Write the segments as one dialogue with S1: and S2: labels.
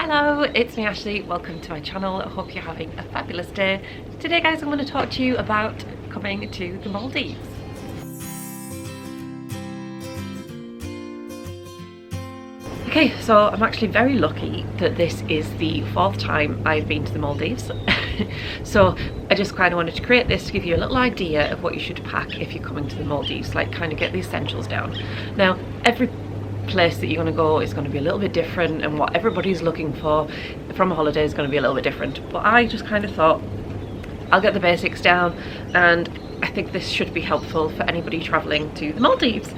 S1: Hello, it's me Ashley, welcome to my channel. I hope you're having a fabulous day. Today guys, I'm going to talk to you about coming to the Maldives. Okay, so I'm actually very lucky that this is the 4th time I've been to the Maldives. So I just kind of wanted to create this to give you a little idea of what you should pack if you're coming to the Maldives, like kind of get the essentials down. Now, every place that you're going to go is going to be a little bit different, and what everybody's looking for from a holiday is going to be a little bit different. But I just kind of thought I'll get the basics down, and I think this should be helpful for anybody travelling to the Maldives.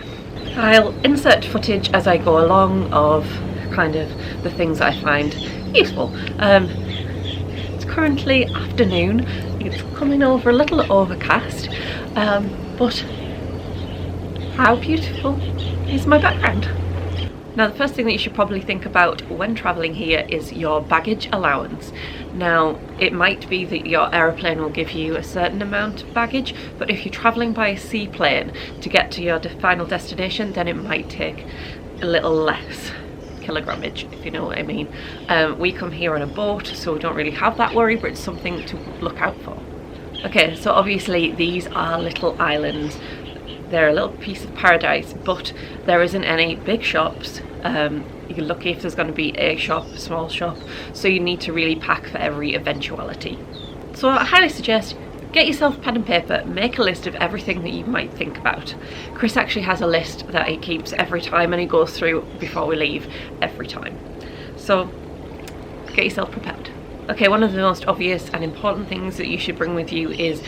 S1: I'll insert footage as I go along of kind of the things I find useful. It's currently afternoon, it's coming over a little overcast, but how beautiful is my background. Now, the first thing that you should probably think about when travelling here is your baggage allowance. Now, it might be that your aeroplane will give you a certain amount of baggage, but if you're travelling by a seaplane to get to your final destination, then it might take a little less kilogramage, if you know what I mean. We come here on a boat, so we don't really have that worry, but it's something to look out for. Okay, so obviously these are little islands. They're a little piece of paradise, but there isn't any big shops. You're lucky if there's going to be a shop, a small shop, so you need to really pack for every eventuality. So I highly suggest get yourself a pen and paper, make a list of everything that you might think about. Chris actually has a list that he keeps every time, and he goes through before we leave every time. So get yourself prepared. Okay, one of the most obvious and important things that you should bring with you is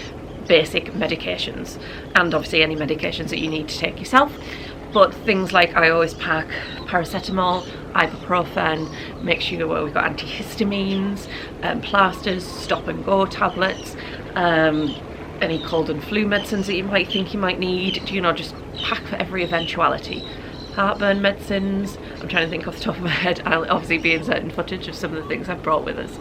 S1: basic medications, and obviously any medications that you need to take yourself. But things like, I always pack paracetamol, ibuprofen, make sure we've got antihistamines, plasters, stop and go tablets, any cold and flu medicines that you might think you might need. You know, just pack for every eventuality. Heartburn medicines, I'm trying to think off the top of my head. I'll obviously be inserting footage of some of the things I've brought with us.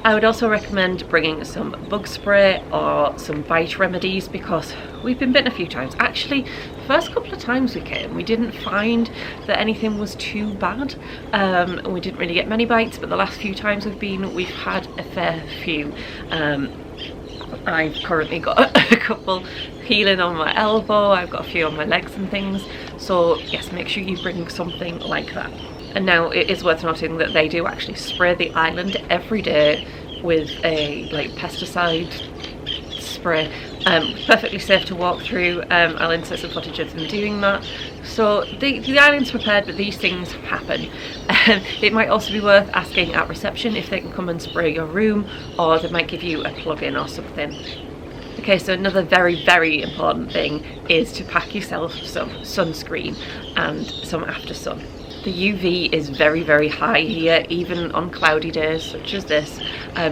S1: I would also recommend bringing some bug spray or some bite remedies, because we've been bitten a few times. Actually, the first couple of times we came, we didn't find that anything was too bad, and we didn't really get many bites, but the last few times we've been, we've had a fair few. I've currently got a couple healing on my elbow, I've got a few on my legs and things, so yes, make sure you bring something like that. And now it is worth noting that they do actually spray the island every day with a pesticide spray. Perfectly safe to walk through. I'll insert some footage of them doing that. So the island's prepared, but these things happen. It might also be worth asking at reception if they can come and spray your room, or they might give you a plug-in or something. Okay, so another very, very important thing is to pack yourself some sunscreen and some after sun. The UV is very, very high here, even on cloudy days such as this,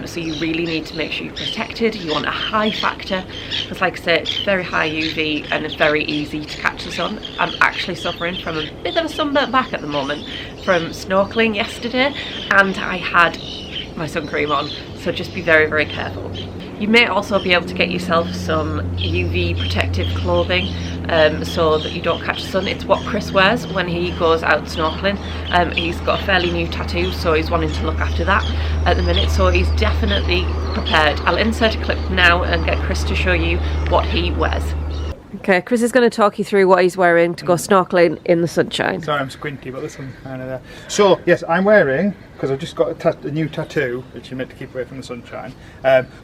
S1: so you really need to make sure you're protected. You want a high factor, because like I said, it's very high UV and it's very easy to catch the sun. I'm actually suffering from a bit of a sunburnt back at the moment from snorkeling yesterday, and I had my sun cream on, so just be very, very careful. You may also be able to get yourself some UV protective clothing, so that you don't catch the sun. It's what Chris wears when he goes out snorkeling. He's got a fairly new tattoo, so he's wanting to look after that at the minute, so he's definitely prepared. I'll insert a clip now and get Chris to show you what he wears. Okay, Chris is going to talk you through what he's wearing to go snorkeling in the sunshine.
S2: Sorry, I'm squinty, but the sun's kind of there. So, yes, I'm wearing, because I've just got a new tattoo, which you meant to keep away from the sunshine.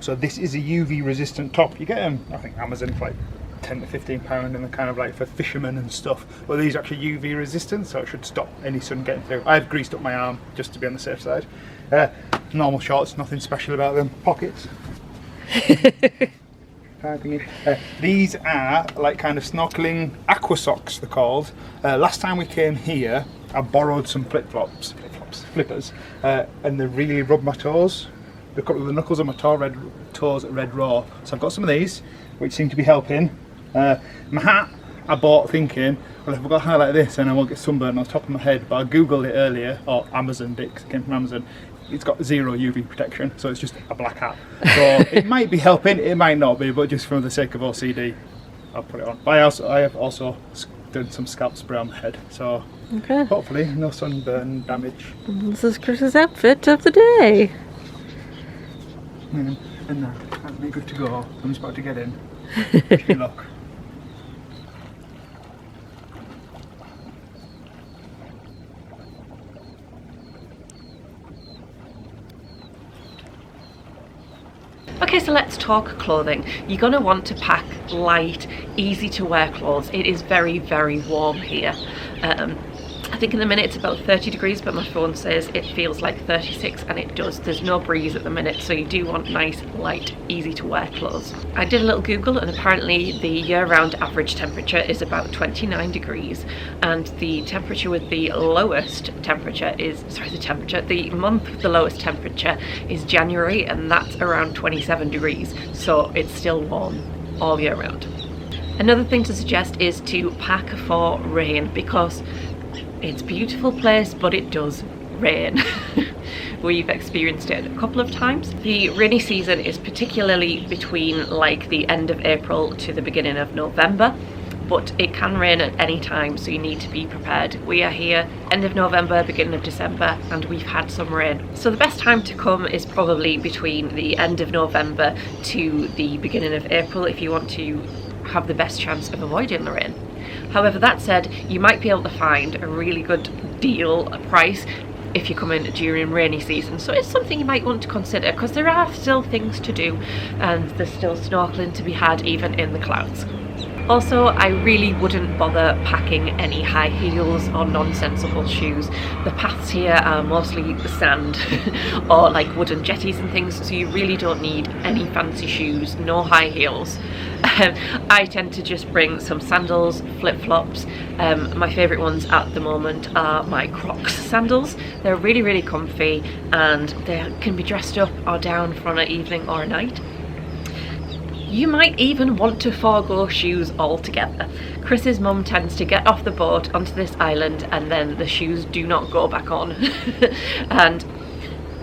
S2: So this is a UV resistant top. You get them, I think, Amazon for like £10 to £15, and they're kind of like for fishermen and stuff. But these are actually UV resistant, so it should stop any sun getting through. I've greased up my arm just to be on the safe side. Normal shorts, nothing special about them. Pockets. These are like kind of snorkeling aqua socks, they're called. Last time we came here, I borrowed some flippers, and they really rubbed my toes. They've got the knuckles of my toes red raw. So I've got some of these, which seem to be helping. My hat I bought thinking, well, if I've got a hair like this, then I won't get sunburned on the top of my head. But I googled it earlier, or Amazon did, 'cause it came from Amazon. It's got zero UV protection, so it's just a black hat. So it might be helping, it might not be, but just for the sake of OCD, I'll put it on. But I have also done some scalp spray on the head, so
S3: Okay.
S2: hopefully no sunburn damage.
S3: This is Chris's outfit of the day.
S2: And that's me good to go. I'm just about to get in. Wish me luck.
S1: Okay, so let's talk clothing. You're going to want to pack light, easy to wear clothes. It is very, very warm here. I think in the minute it's about 30 degrees, but my phone says it feels like 36, and it does. There's no breeze at the minute, so you do want nice, light, easy to wear clothes. I did a little Google, and apparently the year-round average temperature is about 29 degrees, and the temperature with the lowest temperature is, the month with the lowest temperature is January, and that's around 27 degrees, so it's still warm all year round. Another thing to suggest is to pack for rain, because it's a beautiful place, but it does rain. We've experienced it a couple of times. The rainy season is particularly between like the end of April to the beginning of November, but it can rain at any time, so you need to be prepared. We are here end of November, beginning of December, and we've had some rain. So the best time to come is probably between the end of November to the beginning of April if you want to have the best chance of avoiding the rain. However, that said, you might be able to find a really good deal price if you come in during rainy season, so it's something you might want to consider, because there are still things to do and there's still snorkeling to be had even in the clouds. Also, I really wouldn't bother packing any high heels or nonsensical shoes. The paths here are mostly sand or like wooden jetties and things, so you really don't need any fancy shoes, no high heels. I tend to just bring some sandals, flip-flops. My favourite ones at the moment are my Crocs sandals. They're really, really comfy, and they can be dressed up or down for an evening or a night. You might even want to forego shoes altogether. Chris's mum tends to get off the boat onto this island and then the shoes do not go back on. And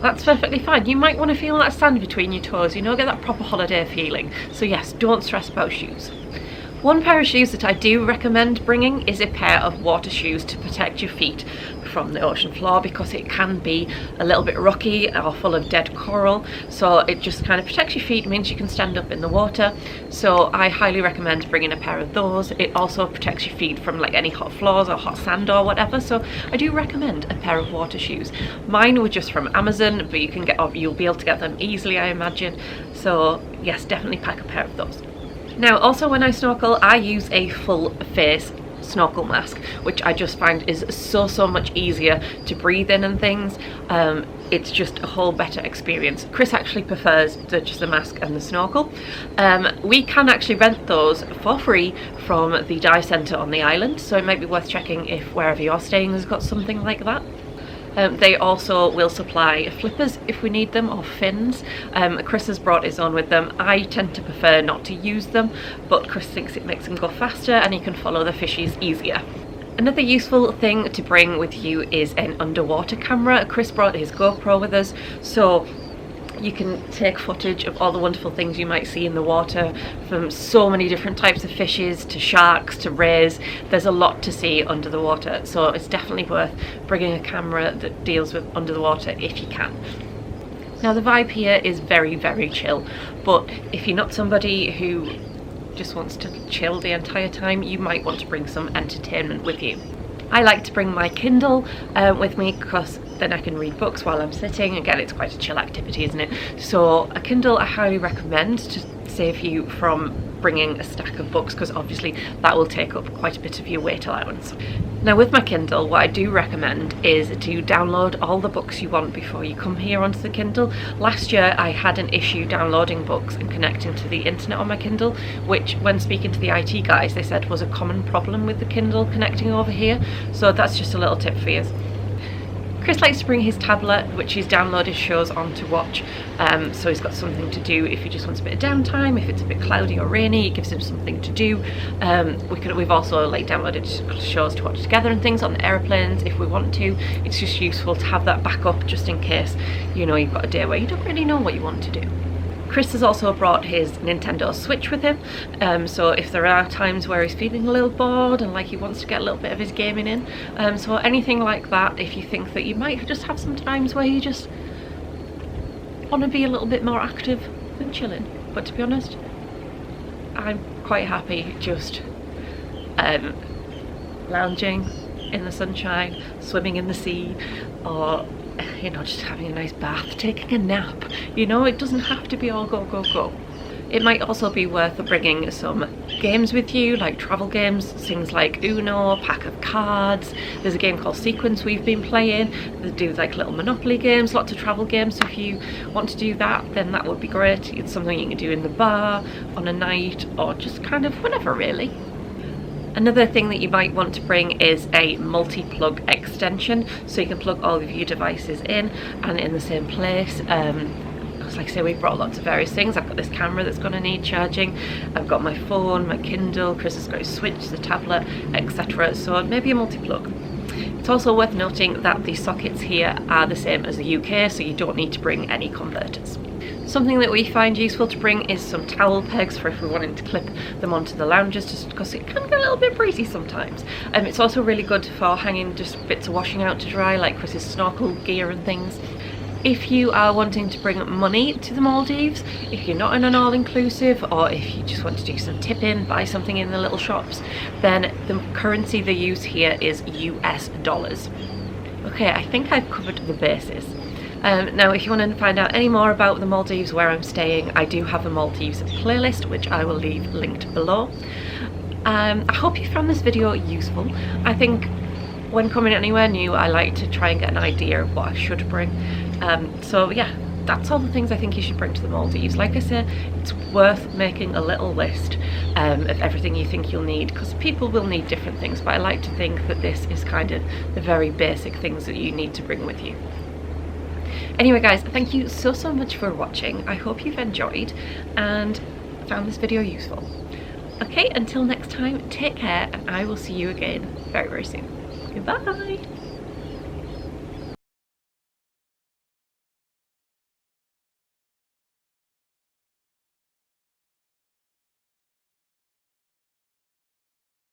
S1: that's perfectly fine. You might want to feel that sand between your toes, you know, get that proper holiday feeling. So yes, don't stress about shoes. One pair of shoes that I do recommend bringing is a pair of water shoes to protect your feet from the ocean floor, because it can be a little bit rocky or full of dead coral, so it just kind of protects your feet, means you can stand up in the water. So I highly recommend bringing a pair of those. It also protects your feet from like any hot floors or hot sand or whatever, so I do recommend a pair of water shoes. Mine were just from Amazon, but you'll be able to get them easily, I imagine. So yes, definitely pack a pair of those. Now also, when I snorkel, I use a full face snorkel mask, which I just find is so much easier to breathe in and things. It's just a whole better experience. Chris actually prefers just the mask and the snorkel. We can actually rent those for free from the dive centre on the island, so it might be worth checking if wherever you're staying has got something like that. They also will supply flippers if we need them, or fins. Chris has brought his own with them. I tend to prefer not to use them, but Chris thinks it makes him go faster and he can follow the fishies easier. Another useful thing to bring with you is an underwater camera. Chris brought his GoPro with us, so you can take footage of all the wonderful things you might see in the water, from so many different types of fishes to sharks to rays. There's a lot to see under the water, so it's definitely worth bringing a camera that deals with under the water if you can. Now the vibe here is very, very chill, but if you're not somebody who just wants to chill the entire time, you might want to bring some entertainment with you. I like to bring my Kindle with me, because then I can read books while I'm sitting. Again, it's quite a chill activity, isn't it? So a Kindle I highly recommend to save you from bringing a stack of books, because obviously that will take up quite a bit of your weight allowance. Now with my Kindle, what I do recommend is to download all the books you want before you come here onto the Kindle. Last year I had an issue downloading books and connecting to the internet on my Kindle, which when speaking to the IT guys they said was a common problem with the Kindle connecting over here, so that's just a little tip for you. Chris likes to bring his tablet, which he's downloaded shows on to watch, so he's got something to do if he just wants a bit of downtime. If it's a bit cloudy or rainy, it gives him something to do. We've also like downloaded shows to watch together and things on the aeroplanes if we want to. It's just useful to have that backup just in case, you know, you've got a day where you don't really know what you want to do. Chris has also brought his Nintendo Switch with him, so if there are times where he's feeling a little bored and like he wants to get a little bit of his gaming in, so anything like that, if you think that you might just have some times where you just want to be a little bit more active than chilling. But to be honest, I'm quite happy just lounging in the sunshine, swimming in the sea, or you know, just having a nice bath, taking a nap. You know, it doesn't have to be all go, go, go. It might also be worth bringing some games with you, like travel games, things like Uno, pack of cards. There's a game called Sequence we've been playing. They do like little Monopoly games, lots of travel games. So if you want to do that, then that would be great. It's something you can do in the bar, on a night, or just kind of whenever really. Another thing that you might want to bring is a multi-plug extension, so you can plug all of your devices in and in the same place. Because like I say, we've brought lots of various things. I've got this camera that's going to need charging, I've got my phone, my Kindle, Chris has got his Switch, the tablet, etc. So maybe a multi-plug. It's also worth noting that the sockets here are the same as the UK, so you don't need to bring any converters. Something that we find useful to bring is some towel pegs for if we're wanting to clip them onto the loungers, just because it can get a little bit breezy sometimes. It's also really good for hanging just bits of washing out to dry, like Chris's snorkel gear and things. If you are wanting to bring money to the Maldives, if you're not in an all-inclusive, or if you just want to do some tip-in, buy something in the little shops, then the currency they use here is US dollars. Okay, I think I've covered the bases. Now if you want to find out any more about the Maldives, where I'm staying, I do have a Maldives playlist which I will leave linked below. I hope you found this video useful. I think when coming anywhere new, I like to try and get an idea of what I should bring. So yeah, that's all the things I think you should bring to the Maldives. Like I said, it's worth making a little list of everything you think you'll need, because people will need different things, but I like to think that this is kind of the very basic things that you need to bring with you. Anyway guys, thank you so much for watching. I hope you've enjoyed and found this video useful. Okay, until next time, take care, and I will see you again very soon. Goodbye!